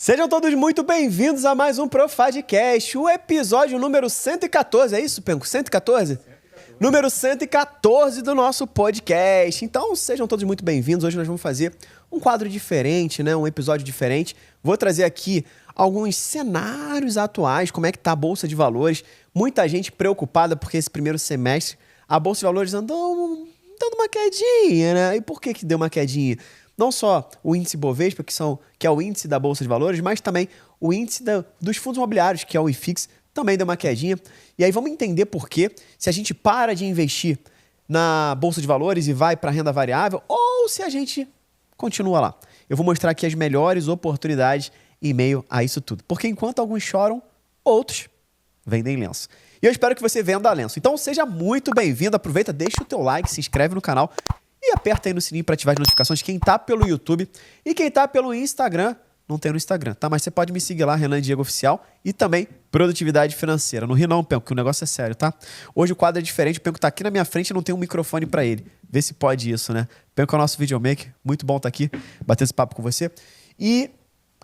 Sejam todos muito bem-vindos a mais um Profadcast, o episódio número 114, é isso, Penco? 114? Número 114 do nosso podcast. Então, sejam todos muito bem-vindos. Hoje nós vamos fazer um quadro diferente, né? Um episódio diferente. Vou trazer aqui alguns cenários atuais, como é que tá a Bolsa de Valores. Muita gente preocupada porque esse primeiro semestre a Bolsa de Valores andou dando uma quedinha, né? E por que deu uma quedinha? Não só o índice Bovespa, que é o índice da Bolsa de Valores, mas também o índice dos fundos imobiliários, que é o IFIX, também deu uma quedinha. E aí vamos entender por quê, se a gente para de investir na Bolsa de Valores e vai para a renda variável, ou se a gente continua lá. Eu vou mostrar aqui as melhores oportunidades em meio a isso tudo. Porque enquanto alguns choram, outros vendem lenço. E eu espero que você venda lenço. Então seja muito bem-vindo, aproveita, deixa o teu like, se inscreve no canal e aperta aí no sininho para ativar as notificações. Quem tá pelo YouTube e quem tá pelo Instagram, não tem no Instagram, tá? Mas você pode me seguir lá, Renan Diego Oficial, e também Produtividade Financeira. Não ri não, Penco, que o negócio é sério, tá? Hoje o quadro é diferente, o Penco tá aqui na minha frente e não tem um microfone para ele. Vê se pode isso, né? Penco é o nosso videomaker, muito bom tá aqui, bater esse papo com você. E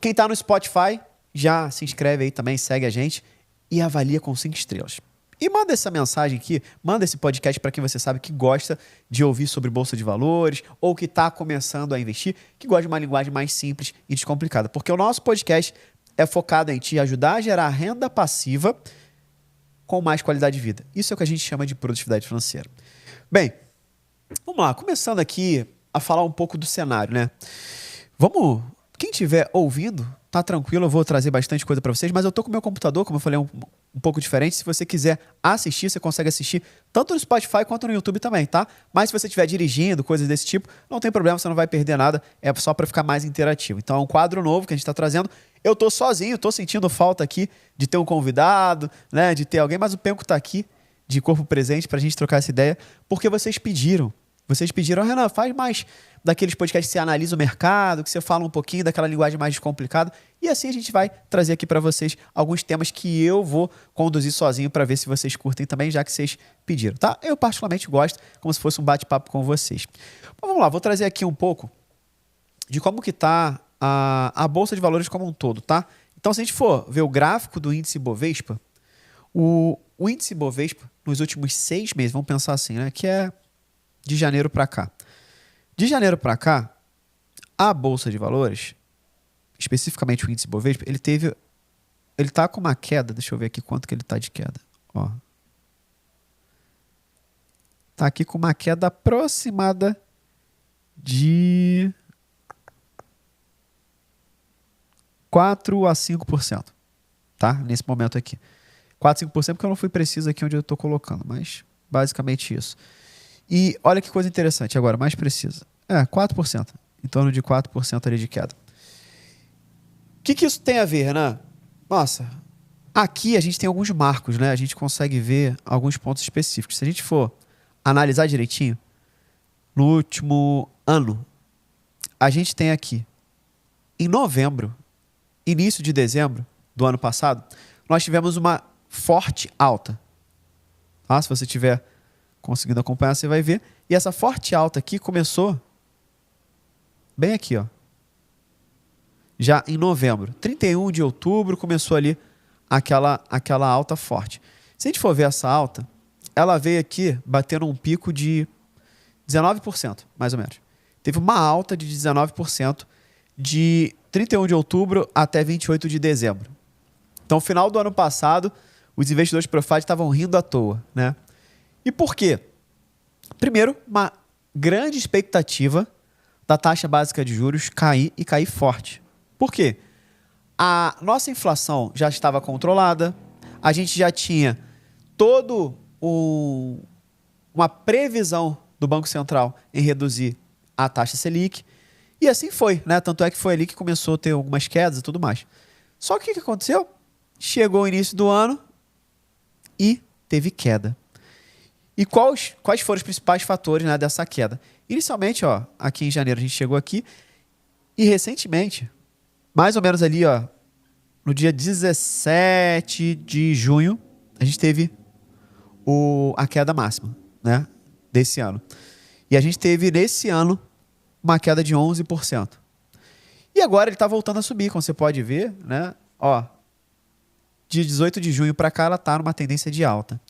quem tá no Spotify, já se inscreve aí também, segue a gente e avalia com 5 estrelas. E manda essa mensagem aqui, manda esse podcast para quem você sabe que gosta de ouvir sobre Bolsa de Valores ou que está começando a investir, que gosta de uma linguagem mais simples e descomplicada. Porque o nosso podcast é focado em te ajudar a gerar renda passiva com mais qualidade de vida. Isso é o que a gente chama de produtividade financeira. Bem, vamos lá, começando aqui a falar um pouco do cenário, né? Quem estiver ouvindo, tá tranquilo, eu vou trazer bastante coisa para vocês, mas eu tô com o meu computador, como eu falei, um pouco diferente. Se você quiser assistir, você consegue assistir tanto no Spotify quanto no YouTube também, tá? Mas se você estiver dirigindo, coisas desse tipo, não tem problema, você não vai perder nada, é só para ficar mais interativo. Então é um quadro novo que a gente tá trazendo. Eu tô sozinho, tô sentindo falta aqui de ter um convidado, né, de ter alguém, mas o Penco tá aqui de corpo presente pra gente trocar essa ideia, porque vocês pediram. Vocês pediram, Renan, faz mais daqueles podcasts que você analisa o mercado, que você fala um pouquinho daquela linguagem mais descomplicada. E assim a gente vai trazer aqui para vocês alguns temas que eu vou conduzir sozinho para ver se vocês curtem também, já que vocês pediram, tá? Eu particularmente gosto, como se fosse um bate-papo com vocês. Mas vamos lá, vou trazer aqui um pouco de como que tá a Bolsa de Valores como um todo, tá? Então, se a gente for ver o gráfico do índice Bovespa, o índice Bovespa, nos últimos 6 meses, vamos pensar assim, né? Que é de janeiro para cá. De janeiro para cá, a Bolsa de Valores, especificamente o índice Bovespa, ele tá com uma queda, deixa eu ver aqui quanto que ele tá de queda. Ó. Tá aqui com uma queda aproximada de 4 a 5%, tá? Nesse momento aqui. 4 a 5% porque eu não fui preciso aqui onde eu estou colocando, mas basicamente isso. E olha que coisa interessante agora, mais precisa. 4%. Em torno de 4% ali de queda. O que isso tem a ver, Renan? Nossa, aqui a gente tem alguns marcos, né? A gente consegue ver alguns pontos específicos. Se a gente for analisar direitinho, no último ano, a gente tem aqui, em novembro, início de dezembro do ano passado, nós tivemos uma forte alta. Tá? Se você tiver conseguindo acompanhar, você vai ver. E essa forte alta aqui começou bem aqui, ó. Já em novembro. 31 de outubro começou ali aquela alta forte. Se a gente for ver essa alta, ela veio aqui batendo um pico de 19%, mais ou menos. Teve uma alta de 19% de 31 de outubro até 28 de dezembro. Então, no final do ano passado, os investidores Profad estavam rindo à toa, né? E por quê? Primeiro, uma grande expectativa da taxa básica de juros cair e cair forte. Por quê? A nossa inflação já estava controlada, a gente já tinha uma previsão do Banco Central em reduzir a taxa Selic, e assim foi, né? Tanto é que foi ali que começou a ter algumas quedas e tudo mais. Só que o que aconteceu? Chegou o início do ano e teve queda. E quais foram os principais fatores, né, dessa queda? Inicialmente, ó, aqui em janeiro a gente chegou aqui e recentemente, mais ou menos ali, ó, no dia 17 de junho, a gente teve a queda máxima, né, desse ano. E a gente teve nesse ano uma queda de 11%. E agora ele está voltando a subir, como você pode ver, né? Ó, de 18 de junho para cá, ela está numa tendência de alta.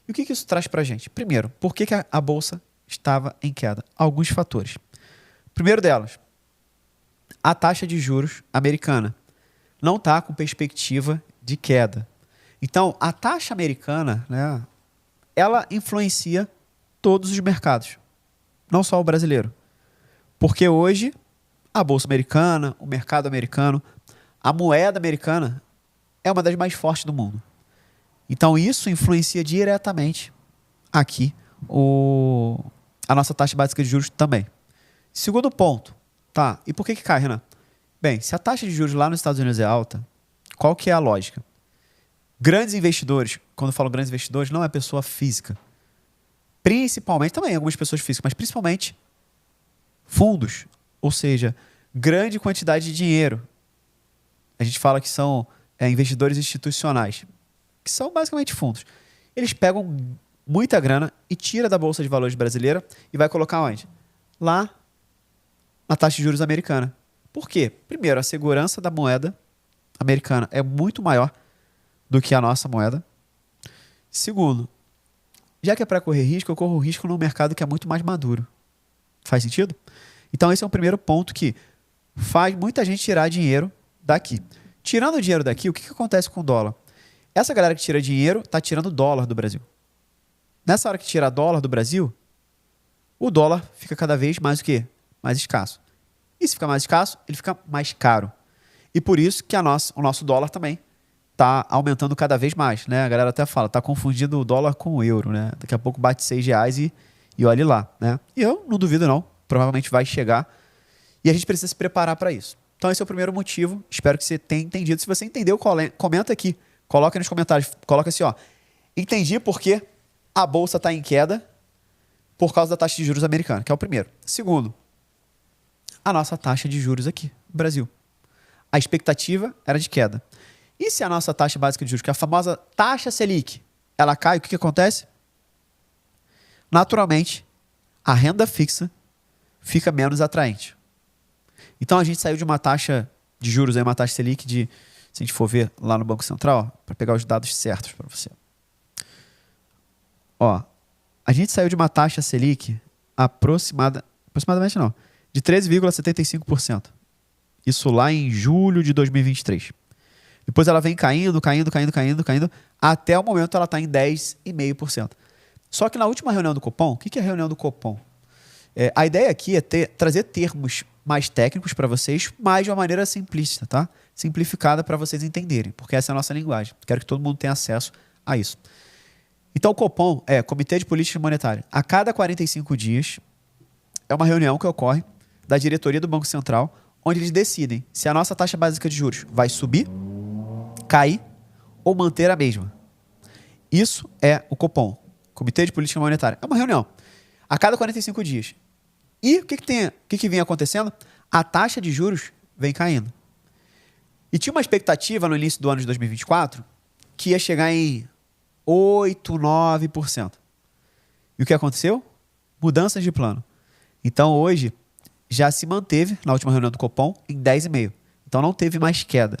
E o que isso traz para a gente? Primeiro, por que a Bolsa estava em queda? Alguns fatores. Primeiro delas, a taxa de juros americana não está com perspectiva de queda. Então, a taxa americana, né, ela influencia todos os mercados, não só o brasileiro. Porque hoje, a Bolsa Americana, o mercado americano, a moeda americana é uma das mais fortes do mundo. Então, isso influencia diretamente aqui a nossa taxa básica de juros também. Segundo ponto, tá? E por que cai, Renan? Bem, se a taxa de juros lá nos Estados Unidos é alta, qual que é a lógica? Grandes investidores, quando eu falo grandes investidores, não é pessoa física. Principalmente, também algumas pessoas físicas, mas principalmente fundos, ou seja, grande quantidade de dinheiro. A gente fala que são investidores institucionais, que são basicamente fundos. Eles pegam muita grana e tira da Bolsa de Valores brasileira e vai colocar onde? Lá na taxa de juros americana. Por quê? Primeiro, a segurança da moeda americana é muito maior do que a nossa moeda. Segundo, já que é para correr risco, eu corro risco num mercado que é muito mais maduro. Faz sentido? Então esse é um primeiro ponto que faz muita gente tirar dinheiro daqui. Tirando o dinheiro daqui, o que acontece com o dólar? Essa galera que tira dinheiro está tirando dólar do Brasil. Nessa hora que tira dólar do Brasil, o dólar fica cada vez mais o quê? Mais escasso. E se fica mais escasso, ele fica mais caro. E por isso que o nosso dólar também está aumentando cada vez mais, né? A galera até fala, está confundindo o dólar com o euro, né? Daqui a pouco bate R$6 e olhe lá, né? E eu não duvido não, provavelmente vai chegar. E a gente precisa se preparar para isso. Então esse é o primeiro motivo, espero que você tenha entendido. Se você entendeu, comenta aqui, coloca nos comentários, coloca assim, ó, entendi porque a Bolsa está em queda por causa da taxa de juros americana, que é o primeiro. Segundo, a nossa taxa de juros aqui no Brasil. A expectativa era de queda. E se a nossa taxa básica de juros, que é a famosa taxa Selic, ela cai, o que acontece? Naturalmente, a renda fixa fica menos atraente. Então a gente saiu de uma taxa de juros, aí, uma taxa Selic de, se a gente for ver lá no Banco Central, para pegar os dados certos para você. Ó, a gente saiu de uma taxa Selic aproximadamente não, de 13,75%. Isso lá em julho de 2023. Depois ela vem caindo, até o momento ela está em 10,5%. Só que na última reunião do Copom, o que é a reunião do Copom? A ideia aqui é trazer termos mais técnicos para vocês, mas de uma maneira simplista, tá? Simplificada para vocês entenderem, porque essa é a nossa linguagem. Quero que todo mundo tenha acesso a isso. Então o Copom é Comitê de Política Monetária. A cada 45 dias é uma reunião que ocorre da diretoria do Banco Central, onde eles decidem se a nossa taxa básica de juros vai subir, cair ou manter a mesma. Isso é o Copom, Comitê de Política Monetária. É uma reunião a cada 45 dias. E o que vem acontecendo? A taxa de juros vem caindo. E tinha uma expectativa no início do ano de 2024 que ia chegar em 8%, 9%. E o que aconteceu? Mudanças de plano. Então, hoje, já se manteve, na última reunião do Copom, em 10,5%. Então, não teve mais queda.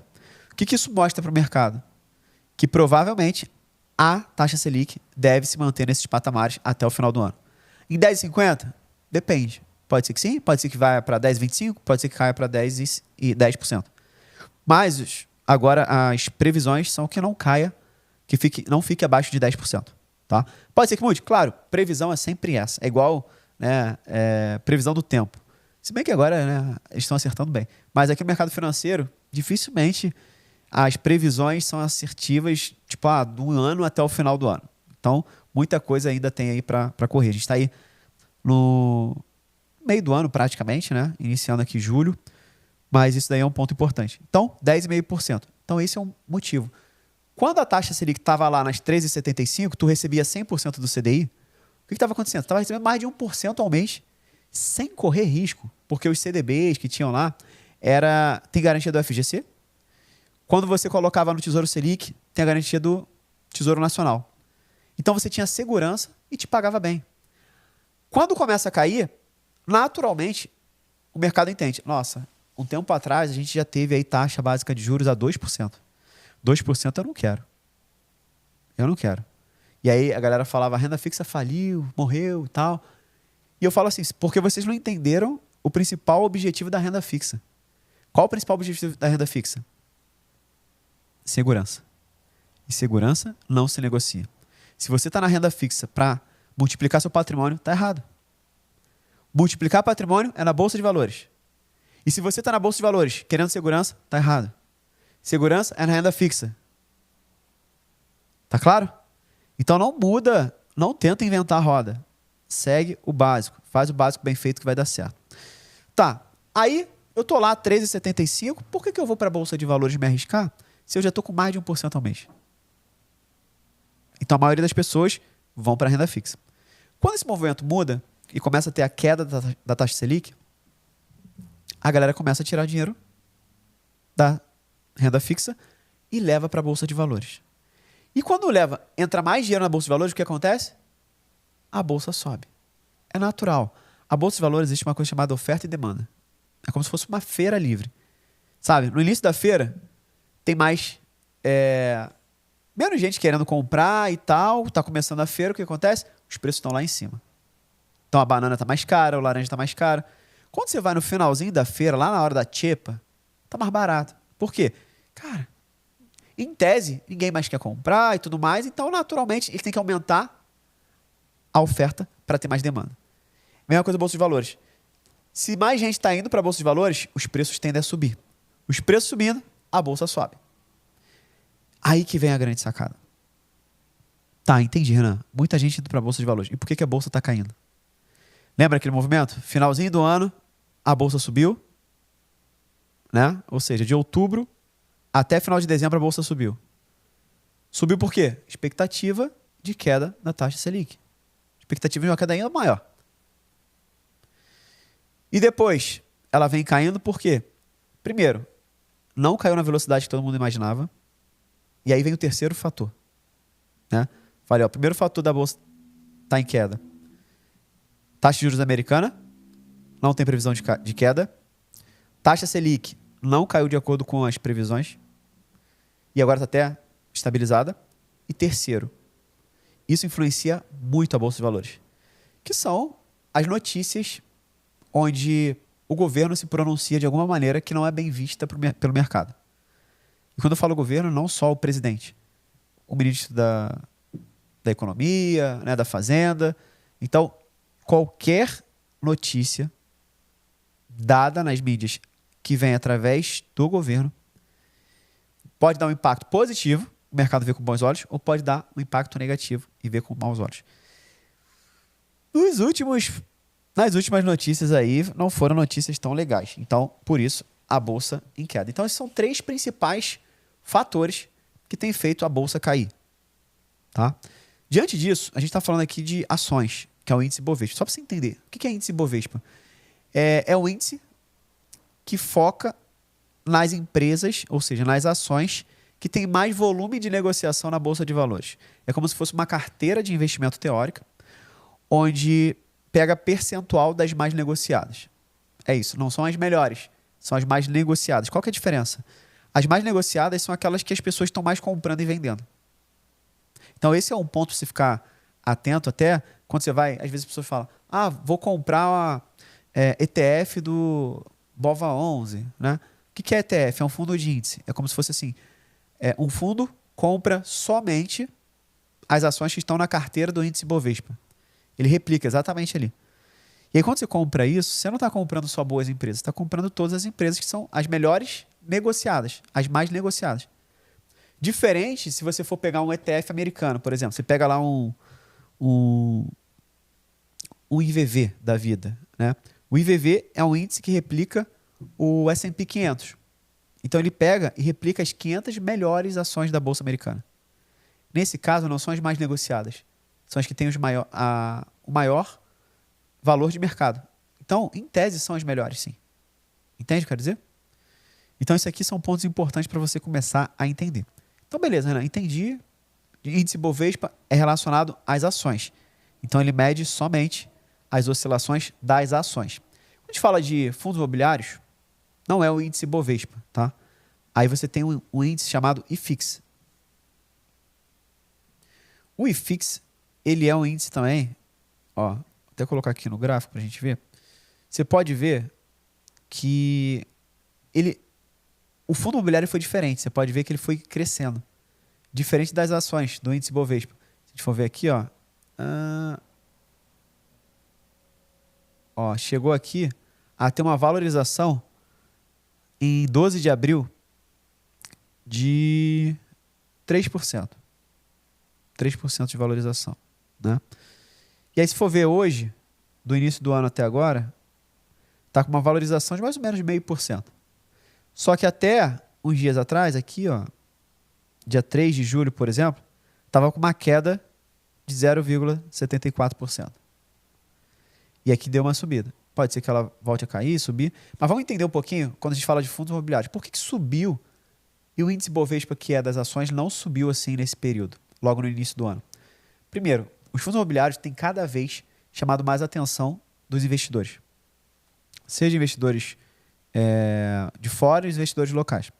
O que isso mostra para o mercado? Que, provavelmente, a taxa Selic deve se manter nesses patamares até o final do ano. Em 10,50%? Depende. Pode ser que sim, pode ser que vá para 10,25%, pode ser que caia para 10%. Mas, agora, as previsões são que não caia, que não fique abaixo de 10%. Tá? Pode ser que mude? Claro, previsão é sempre essa. É igual, né, previsão do tempo. Se bem que agora, né, eles estão acertando bem. Mas aqui no mercado financeiro, dificilmente as previsões são assertivas, tipo, do ano até o final do ano. Então, muita coisa ainda tem aí para correr. A gente está aí no meio do ano, praticamente, né? Iniciando aqui julho. Mas isso daí é um ponto importante. Então, 10,5%. Então, esse é um motivo. Quando a taxa Selic estava lá nas 13,75%, tu recebia 100% do CDI, o que estava acontecendo? Tu estava recebendo mais de 1% ao mês sem correr risco, porque os CDBs que tinham lá tem garantia do FGC. Quando você colocava no Tesouro Selic, tem a garantia do Tesouro Nacional. Então você tinha segurança e te pagava bem. Quando começa a cair, naturalmente, o mercado entende. Nossa, um tempo atrás, a gente já teve aí taxa básica de juros a 2%. 2% eu não quero. Eu não quero. E aí a galera falava, a renda fixa faliu, morreu e tal. E eu falo assim, porque vocês não entenderam o principal objetivo da renda fixa. Qual o principal objetivo da renda fixa? Segurança. E segurança não se negocia. Se você está na renda fixa para multiplicar seu patrimônio, está errado. Multiplicar patrimônio é na Bolsa de Valores. E se você está na Bolsa de Valores querendo segurança, está errado. Segurança é na renda fixa. Tá claro? Então não muda, não tenta inventar a roda. Segue o básico. Faz o básico bem feito que vai dar certo. Tá, aí eu tô lá 13,75. Por que eu vou para a Bolsa de Valores me arriscar se eu já tô com mais de 1% ao mês? Então a maioria das pessoas vão para a renda fixa. Quando esse movimento muda e começa a ter a queda da taxa Selic, a galera começa a tirar dinheiro da renda fixa e leva para a Bolsa de Valores. E quando entra mais dinheiro na Bolsa de Valores, o que acontece? A Bolsa sobe. É natural. A Bolsa de Valores existe uma coisa chamada oferta e demanda. É como se fosse uma feira livre. Sabe? No início da feira, tem menos gente querendo comprar e tal. Está começando a feira, o que acontece? Os preços estão lá em cima. Então a banana está mais cara, o laranja está mais caro. Quando você vai no finalzinho da feira, lá na hora da xepa, está mais barato. Por quê? Cara, em tese, ninguém mais quer comprar e tudo mais, então naturalmente ele tem que aumentar a oferta para ter mais demanda. Mesma coisa da Bolsa de Valores. Se mais gente está indo para a Bolsa de Valores, os preços tendem a subir. Os preços subindo, a Bolsa sobe. Aí que vem a grande sacada. Tá, entendi, Renan. Muita gente indo para a Bolsa de Valores. E por que a Bolsa está caindo? Lembra aquele movimento? Finalzinho do ano, a Bolsa subiu, né? Ou seja, de outubro até final de dezembro a Bolsa subiu. Subiu por quê? Expectativa de queda da taxa Selic. Expectativa de uma queda ainda maior. E depois, ela vem caindo por quê? Primeiro, não caiu na velocidade que todo mundo imaginava. E aí vem o terceiro fator. Né? Falei, o primeiro fator da Bolsa está em queda. Taxa de juros americana, não tem previsão de queda. Taxa Selic não caiu de acordo com as previsões. E agora está até estabilizada. E terceiro, isso influencia muito a Bolsa de Valores, que são as notícias onde o governo se pronuncia de alguma maneira que não é bem vista pelo mercado. E quando eu falo governo, não só o presidente, o ministro da Economia, né, da Fazenda. Então, qualquer notícia dada nas mídias que vem através do governo pode dar um impacto positivo, o mercado vê com bons olhos, ou pode dar um impacto negativo e vê com maus olhos. Nas últimas notícias aí, não foram notícias tão legais. Então, por isso, a Bolsa em queda. Então, esses são 3 principais fatores que têm feito a Bolsa cair. Tá? Diante disso, a gente está falando aqui de ações, que é o índice Bovespa. Só para você entender, o que é índice Bovespa? É o índice que foca nas empresas, ou seja, nas ações que tem mais volume de negociação na Bolsa de Valores. É como se fosse uma carteira de investimento teórica, onde pega percentual das mais negociadas. É isso, não são as melhores, são as mais negociadas. Qual que é a diferença? As mais negociadas são aquelas que as pessoas estão mais comprando e vendendo. Então esse é um ponto para você ficar atento até quando você vai, às vezes as pessoas falam, vou comprar ETF do BOVA11, né? O que é ETF? É um fundo de índice. É como se fosse assim, um fundo compra somente as ações que estão na carteira do índice Bovespa. Ele replica exatamente ali. E aí, quando você compra isso, você não está comprando só boas empresas, você está comprando todas as empresas que são as melhores negociadas, as mais negociadas. Diferente se você for pegar um ETF americano, por exemplo. Você pega lá um IVV da vida. Né? O IVV é um índice que replica o S&P 500. Então, ele pega e replica as 500 melhores ações da Bolsa Americana. Nesse caso, não são as mais negociadas. São as que têm o maior valor de mercado. Então, em tese, são as melhores, sim. Entende o que eu quero dizer? Então, isso aqui são pontos importantes para você começar a entender. Então, beleza, Renan, entendi. Índice Bovespa é relacionado às ações. Então, ele mede somente as oscilações das ações. Quando a gente fala de fundos imobiliários, não é o índice Bovespa, tá? Aí você tem um índice chamado IFIX. O IFIX, ele é um índice também, ó, vou até colocar aqui no gráfico pra gente ver. Você pode ver que o fundo imobiliário foi diferente. Você pode ver que ele foi crescendo. Diferente das ações do índice Bovespa. Se a gente for ver aqui, ó. Chegou aqui a ter uma valorização em 12 de abril de 3%. 3% de valorização, né? E aí, se for ver hoje, do início do ano até agora, está com uma valorização de mais ou menos 0,5%. Só que até uns dias atrás, aqui, ó, dia 3 de julho, por exemplo, estava com uma queda de 0,74%. E aqui deu uma subida. Pode ser que ela volte a cair, subir. Mas vamos entender um pouquinho, quando a gente fala de fundos imobiliários, por que subiu e o índice Bovespa, que é das ações, não subiu assim nesse período, logo no início do ano? Primeiro, os fundos imobiliários têm cada vez chamado mais a atenção dos investidores. Seja investidores de fora e investidores locais.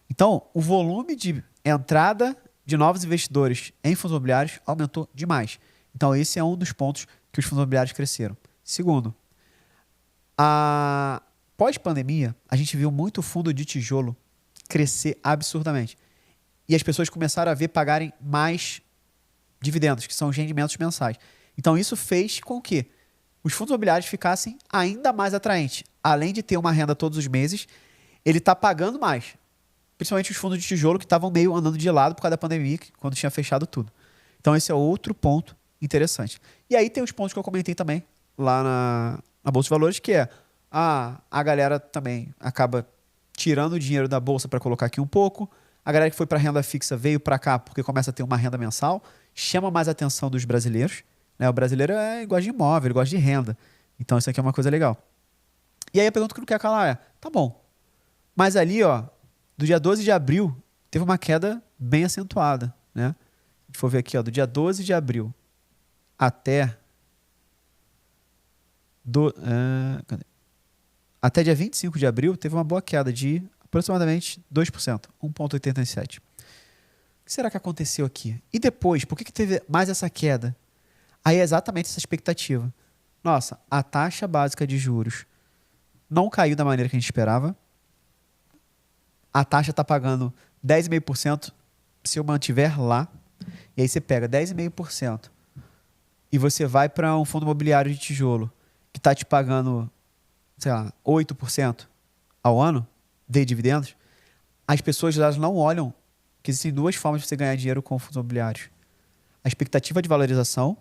Então, o volume de entrada de novos investidores em fundos imobiliários aumentou demais. Então, esse é um dos pontos que os fundos imobiliários cresceram. Segundo, pós-pandemia, a gente viu muito fundo de tijolo crescer absurdamente. E as pessoas começaram a ver pagarem mais dividendos, que são os rendimentos mensais. Então, isso fez com que os fundos imobiliários ficassem ainda mais atraentes. Além de ter uma renda todos os meses, ele está pagando mais. Principalmente os fundos de tijolo que estavam meio andando de lado por causa da pandemia, quando tinha fechado tudo. Então, esse é outro ponto interessante. E aí tem os pontos que eu comentei também lá na Bolsa de Valores, que é a galera também acaba tirando o dinheiro da Bolsa para colocar aqui um pouco. A galera que foi para renda fixa veio para cá porque começa a ter uma renda mensal, chama mais a atenção dos brasileiros. Né? O brasileiro gosta de imóvel, ele gosta de renda. Então, isso aqui é uma coisa legal. E aí a pergunta que não quer calar é, tá bom, mas ali, ó, do dia 12 de abril, teve uma queda bem acentuada, né? Se a gente for ver aqui, ó, do dia 12 de abril até dia 25 de abril, teve uma boa queda de aproximadamente 2%, 1,87%. O que será que aconteceu aqui? E depois, por que teve mais essa queda? Aí é exatamente essa expectativa. Nossa, a taxa básica de juros não caiu da maneira que a gente esperava. A taxa está pagando 10,5% se eu mantiver lá. E aí você pega 10,5% e você vai para um fundo imobiliário de tijolo que está te pagando, sei lá, 8% ao ano de dividendos. As pessoas elas não olham que existem duas formas de você ganhar dinheiro com fundos imobiliários. A expectativa de valorização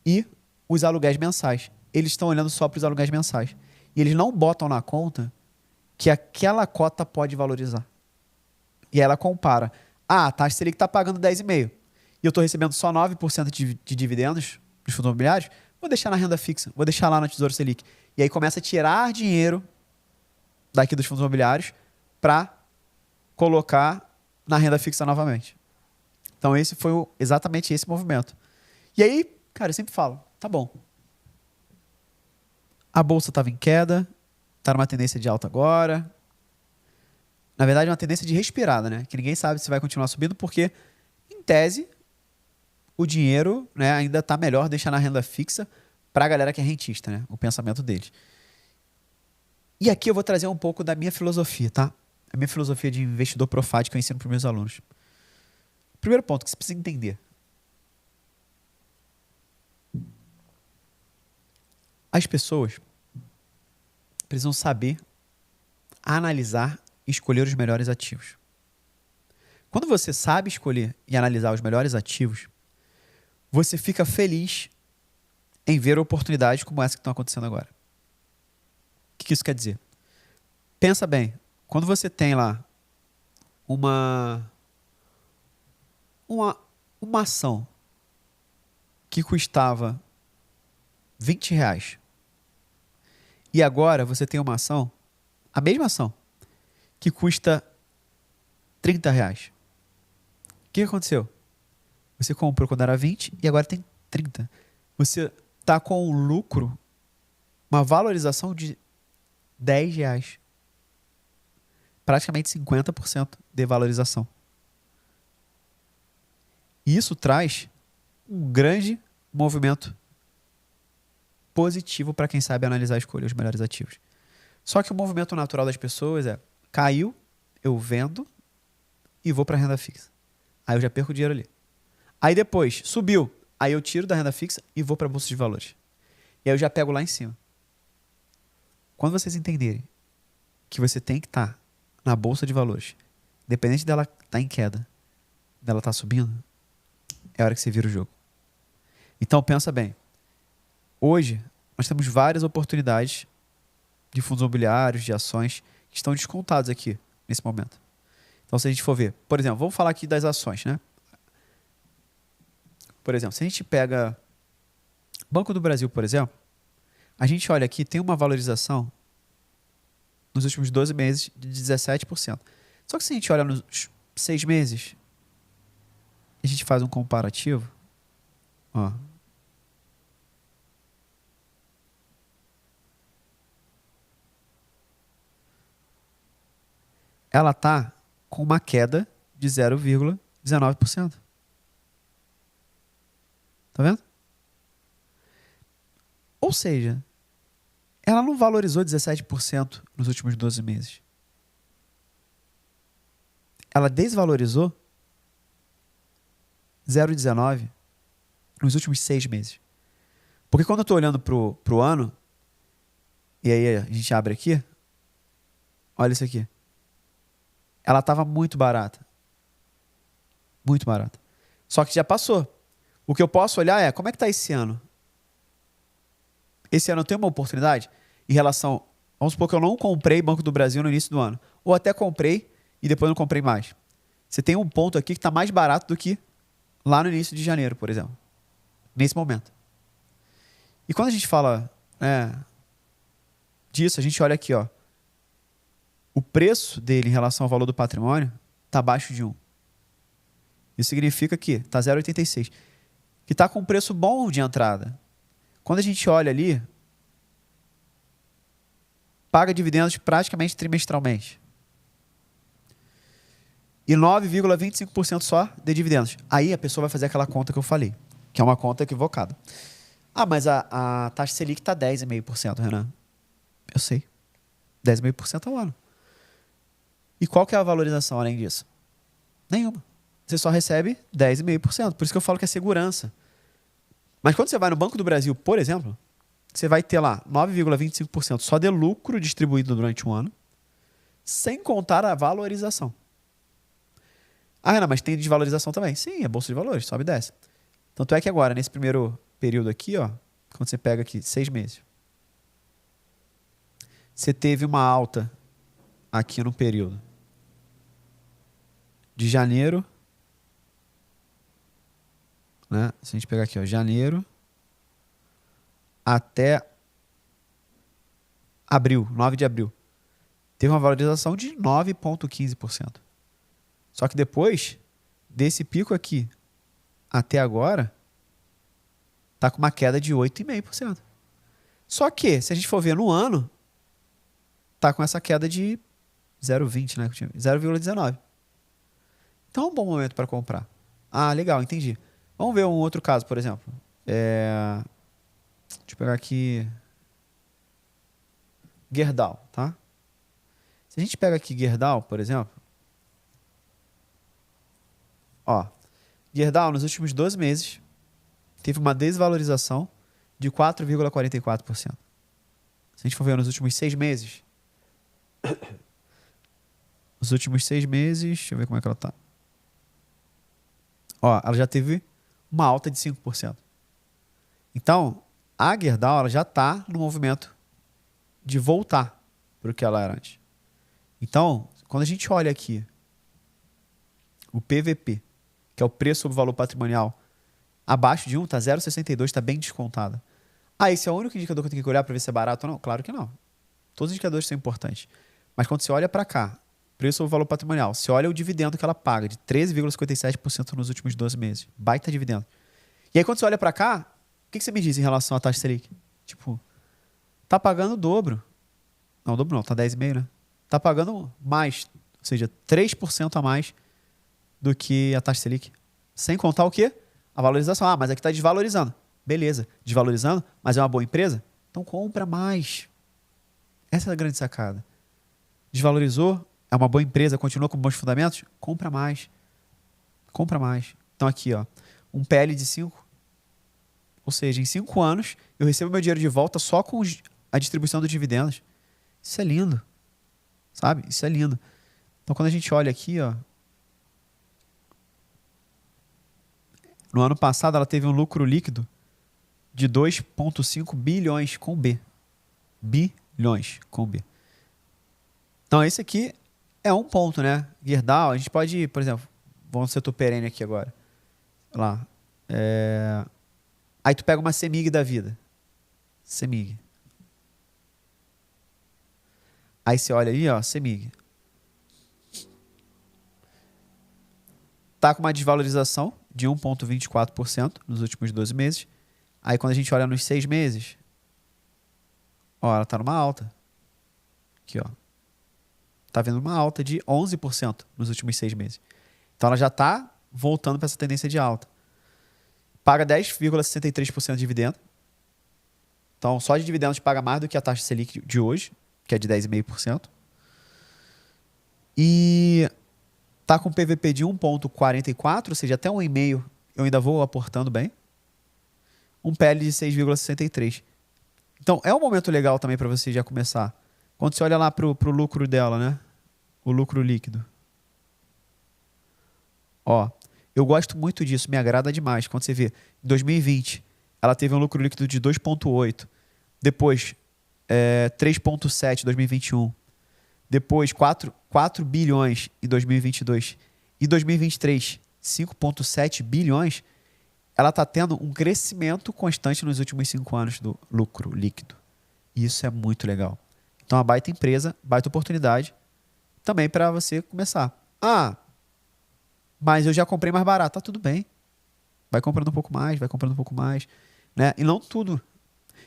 e os aluguéis mensais. Eles estão olhando só para os aluguéis mensais. E eles não botam na conta que aquela cota pode valorizar. E aí ela compara. A taxa Selic está pagando 10,5%. E eu estou recebendo só 9% de dividendos dos fundos imobiliários. Vou deixar na renda fixa. Vou deixar lá no Tesouro Selic. E aí começa a tirar dinheiro daqui dos fundos imobiliários para colocar na renda fixa novamente. Então esse foi exatamente esse movimento. E aí, cara, eu sempre falo, tá bom. A bolsa estava em queda, está numa tendência de alta agora. Na verdade, é uma tendência de respirada, né? Que ninguém sabe se vai continuar subindo, porque, em tese, o dinheiro, né, ainda está melhor deixar na renda fixa para a galera que é rentista, né? O pensamento deles. E aqui eu vou trazer um pouco da minha filosofia, tá? A minha filosofia de investidor profático que eu ensino para os meus alunos. Primeiro ponto que você precisa entender. As pessoas precisam saber analisar e escolher os melhores ativos. Quando você sabe escolher e analisar os melhores ativos, você fica feliz em ver oportunidades como essa que estão acontecendo agora. O que isso quer dizer? Pensa bem, quando você tem lá uma ação que custava R$20 e agora você tem uma ação, a mesma ação, que custa R$30. O que aconteceu? Você comprou quando era 20 e agora tem 30. Você está com um lucro, uma valorização de R$10 praticamente 50% de valorização. E isso traz um grande movimento positivo para quem sabe analisar e escolher os melhores ativos. Só que o movimento natural das pessoas é: caiu, eu vendo e vou para a renda fixa. Aí eu já perco o dinheiro ali. Aí depois, subiu, aí eu tiro da renda fixa e vou para a bolsa de valores. E aí eu já pego lá em cima. Quando vocês entenderem que você tem que estar na bolsa de valores, independente dela estar em queda, dela estar subindo, é a hora que você vira o jogo. Então pensa bem. Hoje, nós temos várias oportunidades de fundos imobiliários, de ações, que estão descontados aqui, nesse momento. Então, se a gente for ver, por exemplo, vamos falar aqui das ações, né? Por exemplo, se a gente pega Banco do Brasil, por exemplo, a gente olha aqui, tem uma valorização nos últimos 12 meses de 17%. Só que se a gente olha nos 6 meses, a gente faz um comparativo, ó. Ela está com uma queda de 0,19%. Tá vendo? Ou seja, ela não valorizou 17% nos últimos 12 meses. Ela desvalorizou 0,19% nos últimos 6 meses. Porque quando eu estou olhando pro ano, e aí a gente abre aqui, olha isso aqui. Ela estava muito barata. Muito barata. Só que já passou. O que eu posso olhar é, como é que está esse ano? Esse ano eu tenho uma oportunidade em relação... Vamos supor que eu não comprei Banco do Brasil no início do ano. Ou até comprei e depois não comprei mais. Você tem um ponto aqui que está mais barato do que lá no início de janeiro, por exemplo. Nesse momento. E quando a gente fala disso, a gente olha aqui, ó. O preço dele em relação ao valor do patrimônio está abaixo de 1. Isso significa que está 0,86. Que está com um preço bom de entrada. Quando a gente olha ali, paga dividendos praticamente trimestralmente. E 9,25% só de dividendos. Aí a pessoa vai fazer aquela conta que eu falei, que é uma conta equivocada. Ah, mas a taxa Selic está 10,5%, Renan. Eu sei. 10,5% ao ano. E qual que é a valorização além disso? Nenhuma. Você só recebe 10,5%. Por isso que eu falo que é segurança. Mas quando você vai no Banco do Brasil, por exemplo, você vai ter lá 9,25% só de lucro distribuído durante um ano, sem contar a valorização. Ah, Renan, mas tem desvalorização também. Sim, é bolsa de valores, sobe e desce. Tanto é que agora, nesse primeiro período aqui, ó, quando você pega aqui 6 meses, você teve uma alta aqui no período de janeiro, né? Se a gente pegar aqui, ó, janeiro até abril, 9 de abril, teve uma valorização de 9,15%. Só que depois desse pico aqui até agora, tá com uma queda de 8,5%. Só que, se a gente for ver no ano, tá com essa queda de 0,20, né? 0,19. Então é um bom momento para comprar. Ah, legal, entendi. Vamos ver um outro caso, por exemplo. Deixa eu pegar aqui Gerdau, tá? Se a gente pega aqui Gerdau, por exemplo, ó, Gerdau nos últimos 12 meses teve uma desvalorização de 4,44%. Se a gente for ver nos últimos 6 meses, deixa eu ver como é que ela tá. Ó, ela já teve uma alta de 5%. Então, a Gerdau ela já está no movimento de voltar para o que ela era antes. Então, quando a gente olha aqui o PVP, que é o preço sobre o valor patrimonial, abaixo de 1, está 0,62, está bem descontada. Ah, esse é o único indicador que eu tenho que olhar para ver se é barato ou não? Claro que não. Todos os indicadores são importantes. Mas quando você olha para cá, preço sobre o valor patrimonial, você olha o dividendo que ela paga, de 13,57% nos últimos 12 meses. Baita dividendo. E aí quando você olha para cá, o que você me diz em relação à taxa Selic? Tipo, tá pagando o dobro. Não, o dobro não, tá 10,5, né? está pagando mais, ou seja, 3% a mais do que a taxa Selic. Sem contar o quê? A valorização. Ah, mas aqui está desvalorizando. Beleza, desvalorizando, mas é uma boa empresa? Então compra mais. Essa é a grande sacada. Desvalorizou, é uma boa empresa, continua com bons fundamentos? Compra mais. Compra mais. Então aqui, ó, um PL de 5. Ou seja, em 5 anos, eu recebo meu dinheiro de volta só com a distribuição dos dividendos. Isso é lindo. Sabe? Isso é lindo. Então, quando a gente olha aqui, ó, no ano passado, ela teve um lucro líquido de 2,5 bilhões com B. Bilhões com B. Então, esse aqui é um ponto, né? Gerdau, a gente pode, por exemplo, vamos no setor perene aqui agora. Lá. Aí tu pega uma CEMIG da vida. CEMIG. Aí você olha aí, ó, CEMIG. Tá com uma desvalorização de 1,24% nos últimos 12 meses. Aí quando a gente olha nos 6 meses, ó, ela tá numa alta. Aqui, ó. Tá vendo uma alta de 11% nos últimos 6 meses. Então ela já tá voltando para essa tendência de alta. Paga 10,63% de dividendo. Então, só de dividendos paga mais do que a taxa Selic de hoje, que é de 10,5%. E tá com PVP de 1,44, ou seja, até 1,5 eu ainda vou aportando bem. Um PL de 6,63. Então, é um momento legal também para você já começar. Quando você olha lá pro lucro dela, né? O lucro líquido. Ó, eu gosto muito disso, me agrada demais. Quando você vê, em 2020, ela teve um lucro líquido de 2,8. Depois, 3,7 em 2021. Depois, 4 bilhões em 2022. E 2023, 5,7 bilhões. Ela está tendo um crescimento constante nos últimos 5 anos do lucro líquido. E isso é muito legal. Então, uma baita empresa, baita oportunidade também para você começar. Ah, mas eu já comprei mais barato. Tá tudo bem. Vai comprando um pouco mais, vai comprando um pouco mais. Né? E não tudo.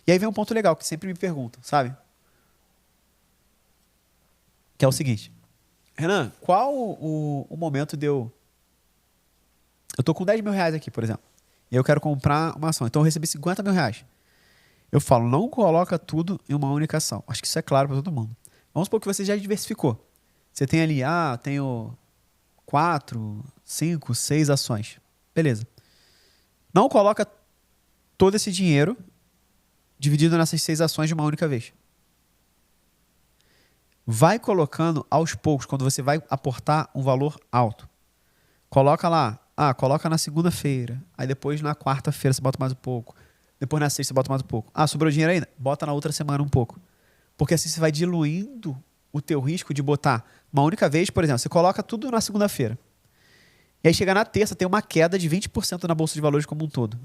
E aí vem um ponto legal que sempre me perguntam, sabe? Que é o seguinte. Renan, qual o momento de eu... Eu tô com 10 mil reais aqui, por exemplo. E eu quero comprar uma ação. Então eu recebi 50 mil reais. Eu falo, não coloca tudo em uma única ação. Acho que isso é claro para todo mundo. Vamos supor que você já diversificou. Você tem ali, tenho 4, 5, 6 ações. Beleza. Não coloca todo esse dinheiro dividido nessas 6 ações de uma única vez. Vai colocando aos poucos, quando você vai aportar um valor alto. Coloca lá, coloca na segunda-feira. Aí depois na quarta-feira você bota mais um pouco. Depois na sexta você bota mais um pouco. Sobrou dinheiro ainda? Bota na outra semana um pouco. Porque assim você vai diluindo o teu risco de botar uma única vez. Por exemplo, você coloca tudo na segunda-feira. E aí chega na terça, tem uma queda de 20% na Bolsa de Valores como um todo.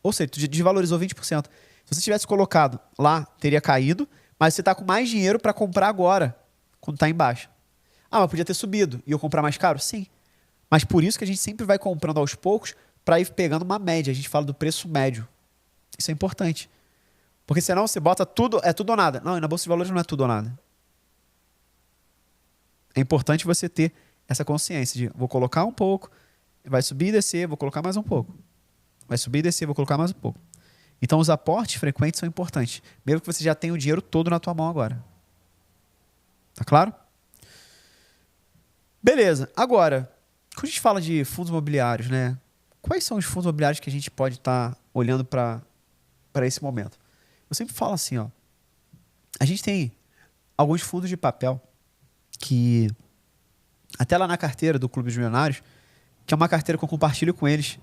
Ou seja, tu desvalorizou 20%. Se você tivesse colocado lá, teria caído, mas você está com mais dinheiro para comprar agora, quando está em baixa. Mas podia ter subido e eu comprar mais caro? Sim. Mas por isso que a gente sempre vai comprando aos poucos para ir pegando uma média. A gente fala do preço médio. Isso é importante. Porque senão você bota tudo, é tudo ou nada. Não, e na Bolsa de Valores não é tudo ou nada. É importante você ter essa consciência de vou colocar um pouco, vai subir e descer, vou colocar mais um pouco. Vai subir e descer, vou colocar mais um pouco. Então os aportes frequentes são importantes. Mesmo que você já tenha o dinheiro todo na tua mão agora. Tá claro? Beleza. Agora, quando a gente fala de fundos imobiliários, né? Quais são os fundos imobiliários que a gente pode estar olhando para esse momento? Eu sempre falo assim, ó. A gente tem alguns fundos de papel que até lá na carteira do Clube dos Milionários, que é uma carteira que eu compartilho com eles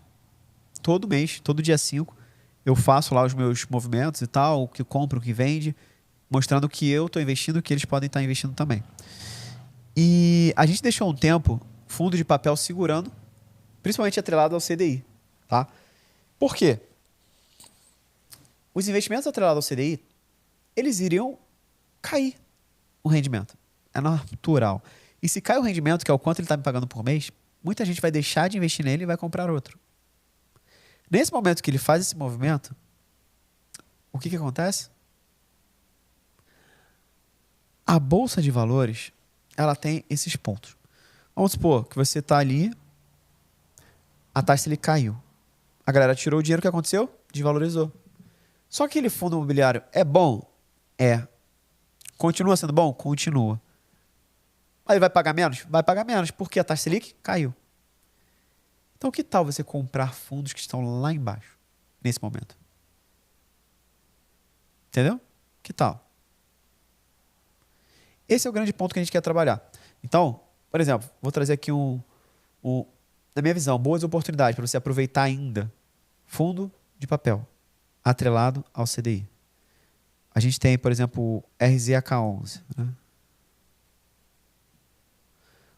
todo mês, todo dia 5. Eu faço lá os meus movimentos e tal, o que compra, o que vende, mostrando que eu estou investindo, que eles podem estar investindo também. E a gente deixou um tempo fundo de papel segurando, principalmente atrelado ao CDI. Tá? Por quê? Os investimentos atrelados ao CDI, eles iriam cair o rendimento. É natural. E se cai o rendimento, que é o quanto ele está me pagando por mês, muita gente vai deixar de investir nele e vai comprar outro. Nesse momento que ele faz esse movimento, o que acontece? A Bolsa de Valores, ela tem esses pontos. Vamos supor que você está ali, a taxa Selic caiu. A galera tirou o dinheiro, o que aconteceu? Desvalorizou. Só que aquele fundo imobiliário é bom? É. Continua sendo bom? Continua. Mas ele vai pagar menos? Vai pagar menos, porque a taxa Selic caiu. Então, que tal você comprar fundos que estão lá embaixo, nesse momento? Entendeu? Que tal? Esse é o grande ponto que a gente quer trabalhar. Então, por exemplo, vou trazer aqui na minha visão, boas oportunidades para você aproveitar ainda. Fundo de papel, atrelado ao CDI. A gente tem, por exemplo, o RZAK11. Né?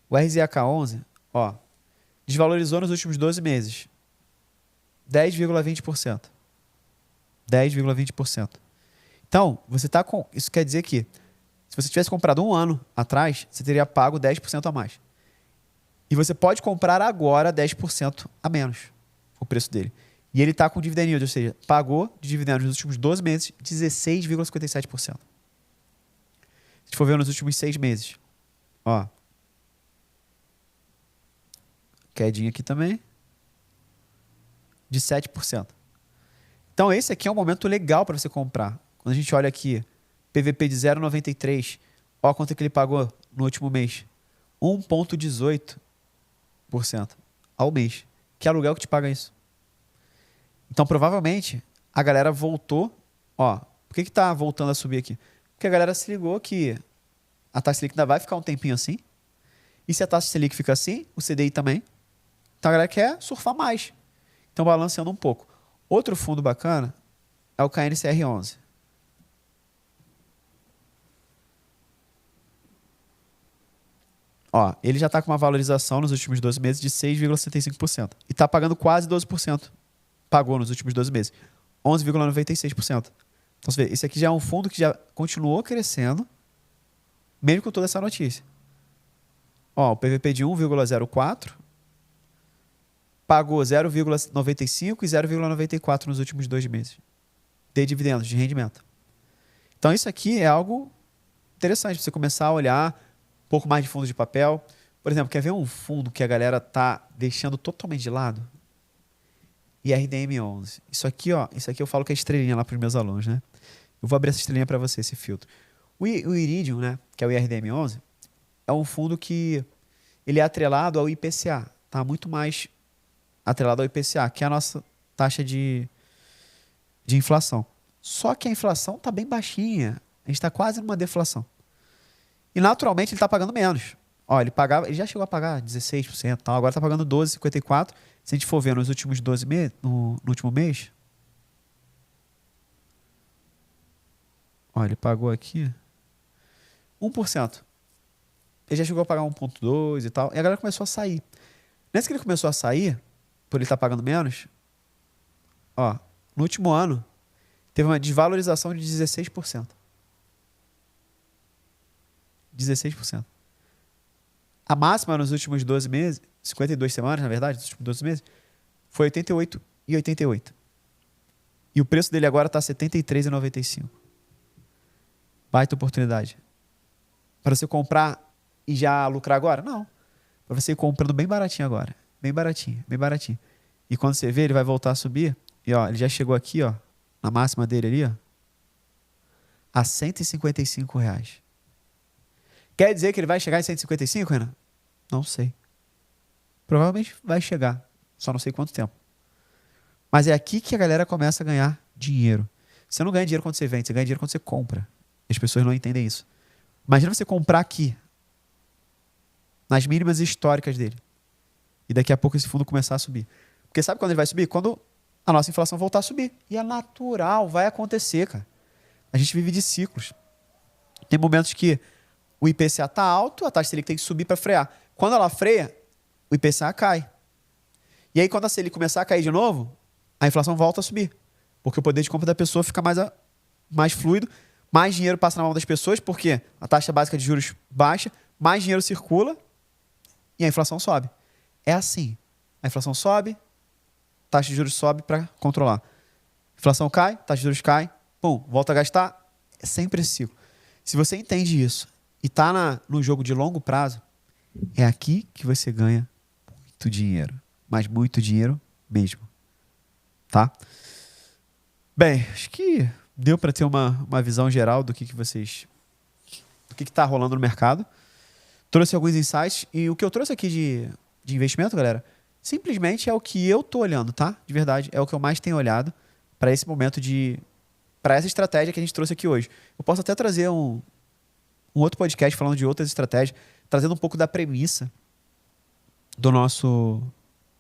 O RZAK11, ó, desvalorizou nos últimos 12 meses. 10,20%. 10,20%. Então, você está com... Isso quer dizer que, se você tivesse comprado um ano atrás, você teria pago 10% a mais. E você pode comprar agora 10% a menos o preço dele. E ele está com dividend yield, ou seja, pagou de dividendos nos últimos 12 meses 16,57%. Se a gente for ver nos últimos 6 meses, ó, quedinha aqui também, de 7%. Então, esse aqui é um momento legal para você comprar. Quando a gente olha aqui, PVP de 0,93, ó quanto é que ele pagou no último mês. 1,18% ao mês. Que aluguel que te paga isso? Então, provavelmente, a galera voltou. Ó, por que está voltando a subir aqui? Porque a galera se ligou que a taxa Selic ainda vai ficar um tempinho assim. E se a taxa Selic fica assim, o CDI também. Então, a galera quer surfar mais. Então, balanceando um pouco. Outro fundo bacana é o KNCR11. Ó, ele já está com uma valorização nos últimos 12 meses de 6,65%. E está pagando quase 12%. Pagou nos últimos 12 meses. 11,96%. Então, você vê, esse aqui já é um fundo que já continuou crescendo, mesmo com toda essa notícia. Ó, o PVP de 1,04 pagou 0,95 e 0,94 nos últimos 2 meses de dividendos, de rendimento. Então, isso aqui é algo interessante para você começar a olhar um pouco mais de fundos de papel. Por exemplo, quer ver um fundo que a galera tá deixando totalmente de lado? IRDM11. Isso aqui, ó, isso aqui eu falo que é estrelinha lá para os meus alunos, né? Eu vou abrir essa estrelinha para você, esse filtro. O Iridium, né, que é o IRDM11, é um fundo que ele é atrelado ao IPCA, tá? Muito mais atrelado ao IPCA, que é a nossa taxa de inflação. Só que a inflação tá bem baixinha. A gente está quase numa deflação. E naturalmente ele está pagando menos. Ó, ele já chegou a pagar 16%, tal, agora está pagando 12,54%. Se a gente for ver nos últimos 12 meses, no último mês, ó, ele pagou aqui 1%. Ele já chegou a pagar 1,2% e tal. E a galera começou a sair. Nesse que ele começou a sair, por ele estar pagando menos, ó, no último ano, teve uma desvalorização de 16%. 16%. A máxima nos últimos 12 meses, 52 semanas, na verdade, nos últimos 12 meses, foi 88,88. E o preço dele agora está 73,95. Baita oportunidade. Para você comprar e já lucrar agora? Não. Para você ir comprando bem baratinho agora. Bem baratinho, bem baratinho. E quando você vê, ele vai voltar a subir. E ó, ele já chegou aqui, ó, na máxima dele ali, ó, a R$155. Quer dizer que ele vai chegar em 155, Renan? Não sei. Provavelmente vai chegar. Só não sei quanto tempo. Mas é aqui que a galera começa a ganhar dinheiro. Você não ganha dinheiro quando você vende, você ganha dinheiro quando você compra. As pessoas não entendem isso. Imagina você comprar aqui, nas mínimas históricas dele. E daqui a pouco esse fundo começar a subir. Porque sabe quando ele vai subir? Quando a nossa inflação voltar a subir. E é natural, vai acontecer, cara. A gente vive de ciclos. Tem momentos que o IPCA está alto, a taxa Selic tem que subir para frear. Quando ela freia, o IPCA cai. E aí, quando a Selic começar a cair de novo, a inflação volta a subir. Porque o poder de compra da pessoa fica mais fluido, mais dinheiro passa na mão das pessoas, porque a taxa básica de juros baixa, mais dinheiro circula e a inflação sobe. É assim. A inflação sobe, taxa de juros sobe para controlar. A inflação cai, taxa de juros cai, pum, volta a gastar. É sempre esse ciclo. Se você entende isso e tá no jogo de longo prazo, é aqui que você ganha muito dinheiro. Mas muito dinheiro mesmo. Tá? Bem, acho que deu para ter uma visão geral do que vocês... do que tá rolando no mercado. Trouxe alguns insights. E o que eu trouxe aqui de investimento, galera, simplesmente é o que eu tô olhando, tá? De verdade, é o que eu mais tenho olhado para esse momento para essa estratégia que a gente trouxe aqui hoje. Eu posso até trazer um outro podcast falando de outras estratégias, trazendo um pouco da premissa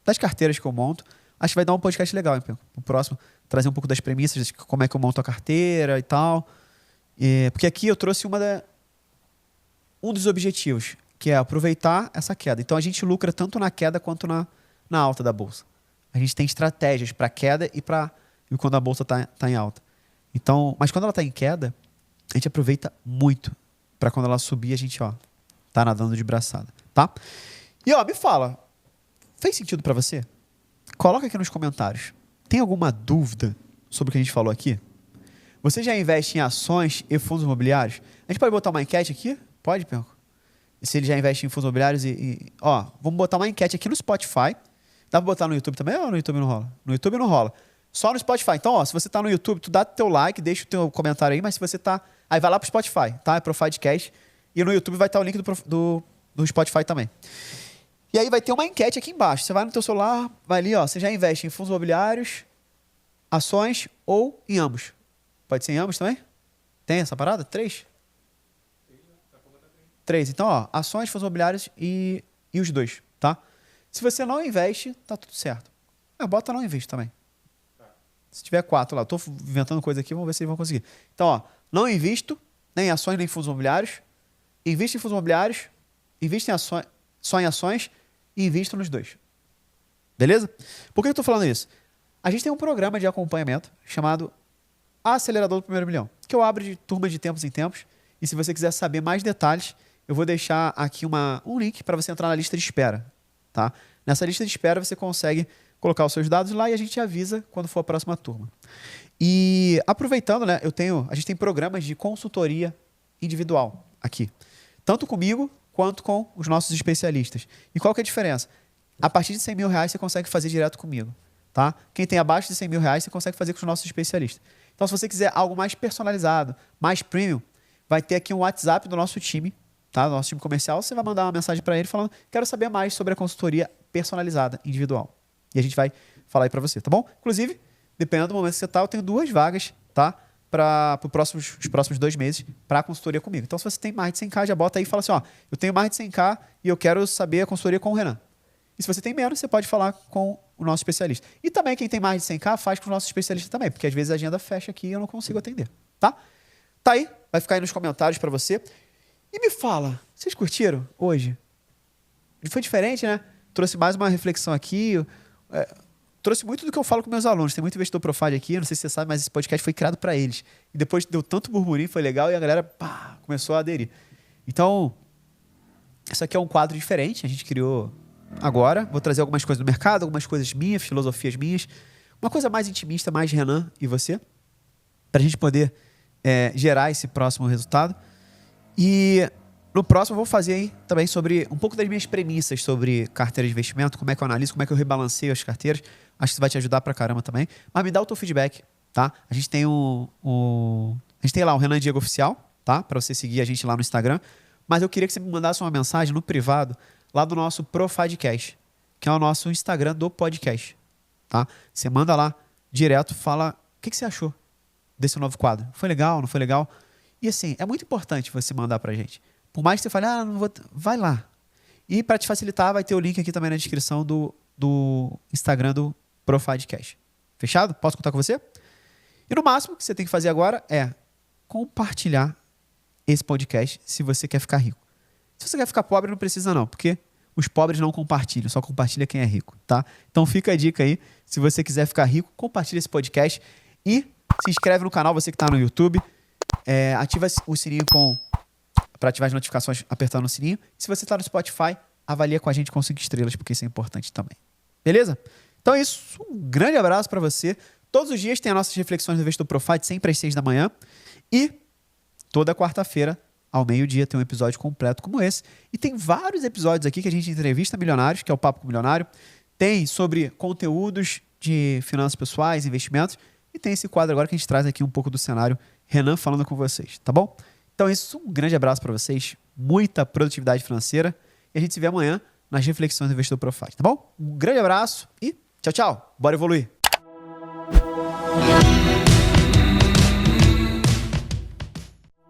das carteiras que eu monto. Acho que vai dar um podcast legal, hein, Penco? O próximo, trazer um pouco das premissas, de como é que eu monto a carteira e tal. Porque aqui eu trouxe um dos objetivos, que é aproveitar essa queda. Então a gente lucra tanto na queda quanto na alta da bolsa. A gente tem estratégias para queda e quando a bolsa tá em alta. Então, mas quando ela está em queda, a gente aproveita muito para quando ela subir, a gente tá nadando de braçada, tá? E me fala, fez sentido para você? Coloca aqui nos comentários. Tem alguma dúvida sobre o que a gente falou aqui? Você já investe em ações e fundos imobiliários? A gente pode botar uma enquete aqui? Pode, Penco? Se ele já investe em fundos imobiliários vamos botar uma enquete aqui no Spotify. Dá pra botar no YouTube também ou no YouTube não rola? No YouTube não rola. Só no Spotify. Então, se você tá no YouTube, tu dá teu like, deixa o teu comentário aí, mas se você tá... Aí vai lá pro Spotify, tá? É Profadcast. E no YouTube vai estar o link do Spotify também. E aí vai ter uma enquete aqui embaixo. Você vai no teu celular, vai ali, você já investe em fundos imobiliários, ações ou em ambos. Pode ser em ambos também? Tem essa parada? 3? 3. Então, ações, fundos imobiliários e os dois, tá? Se você não investe, tá tudo certo. Bota não investe também. Se tiver 4 lá, eu tô inventando coisa aqui, vamos ver se eles vão conseguir. Então, não invisto nem em ações, nem em fundos imobiliários. Invisto em fundos imobiliários, invisto em ações, só em ações e invisto nos dois. Beleza? Por que eu tô falando isso? A gente tem um programa de acompanhamento chamado Acelerador do Primeiro Milhão, que eu abro de turma de tempos em tempos. E se você quiser saber mais detalhes, eu vou deixar aqui um link para você entrar na lista de espera. Tá? Nessa lista de espera você consegue colocar os seus dados lá e a gente avisa quando for a próxima turma. E aproveitando, né, a gente tem programas de consultoria individual aqui. Tanto comigo quanto com os nossos especialistas. E qual que é a diferença? A partir de 100 mil reais você consegue fazer direto comigo. Tá? Quem tem abaixo de 100 mil reais você consegue fazer com os nossos especialistas. Então, se você quiser algo mais personalizado, mais premium, vai ter aqui um WhatsApp do nosso time, tá? Do nosso time comercial. Você vai mandar uma mensagem para ele falando: quero saber mais sobre a consultoria personalizada, individual. E a gente vai falar aí para você, tá bom? Inclusive, dependendo do momento que você tá, eu tenho 2 vagas, tá? Para os próximos 2 meses para a consultoria comigo. Então, se você tem mais de 100k, já bota aí e fala assim: eu tenho mais de 100k e eu quero saber a consultoria com o Renan. E se você tem menos, você pode falar com o nosso especialista. E também quem tem mais de 100k faz com os nossos especialistas também, porque às vezes a agenda fecha aqui e eu não consigo atender, tá? Tá aí, vai ficar aí nos comentários para você. E me fala, vocês curtiram hoje? Foi diferente, né? Trouxe mais uma reflexão aqui. Trouxe muito do que eu falo com meus alunos. Tem muito investidor Profad aqui, não sei se você sabe, mas esse podcast foi criado para eles. E depois deu tanto burburinho, foi legal, e a galera começou a aderir. Então, isso aqui é um quadro diferente, a gente criou agora. Vou trazer algumas coisas do mercado, algumas coisas minhas, filosofias minhas. Uma coisa mais intimista, mais Renan e você, para a gente poder gerar esse próximo resultado. E no próximo eu vou fazer aí também sobre um pouco das minhas premissas sobre carteira de investimento, como é que eu analiso, como é que eu rebalanceio as carteiras. Acho que isso vai te ajudar pra caramba também. Mas me dá o teu feedback, tá? A gente tem a gente tem lá o Renan Diego Oficial, tá? Pra você seguir a gente lá no Instagram. Mas eu queria que você me mandasse uma mensagem no privado lá do nosso Profadcast, que é o nosso Instagram do podcast, tá? Você manda lá direto, fala o que você achou desse novo quadro. Foi legal, não foi legal? E assim, é muito importante você mandar pra gente. Por mais que você fale, não vou... vai lá. E para te facilitar, vai ter o link aqui também na descrição do Instagram do Profadcast. Fechado? Posso contar com você? E no máximo que você tem que fazer agora é compartilhar esse podcast se você quer ficar rico. Se você quer ficar pobre, não precisa não, porque os pobres não compartilham, só compartilha quem é rico, tá? Então fica a dica aí, se você quiser ficar rico, compartilha esse podcast e se inscreve no canal, você que está no YouTube, ativa o sininho para ativar as notificações apertando o sininho. E se você está no Spotify, avalia com a gente com 5 estrelas, porque isso é importante também. Beleza? Então é isso, um grande abraço para você. Todos os dias tem as nossas reflexões do Investidor Profad, sempre às 6 da manhã. E toda quarta-feira, ao meio-dia, tem um episódio completo como esse. E tem vários episódios aqui que a gente entrevista milionários, que é o Papo com o Milionário. Tem sobre conteúdos de finanças pessoais, investimentos. E tem esse quadro agora que a gente traz aqui um pouco do cenário, Renan falando com vocês, tá bom? Então isso, um grande abraço para vocês, muita produtividade financeira. E a gente se vê amanhã nas reflexões do Investidor Profit, tá bom? Um grande abraço e tchau, tchau. Bora evoluir!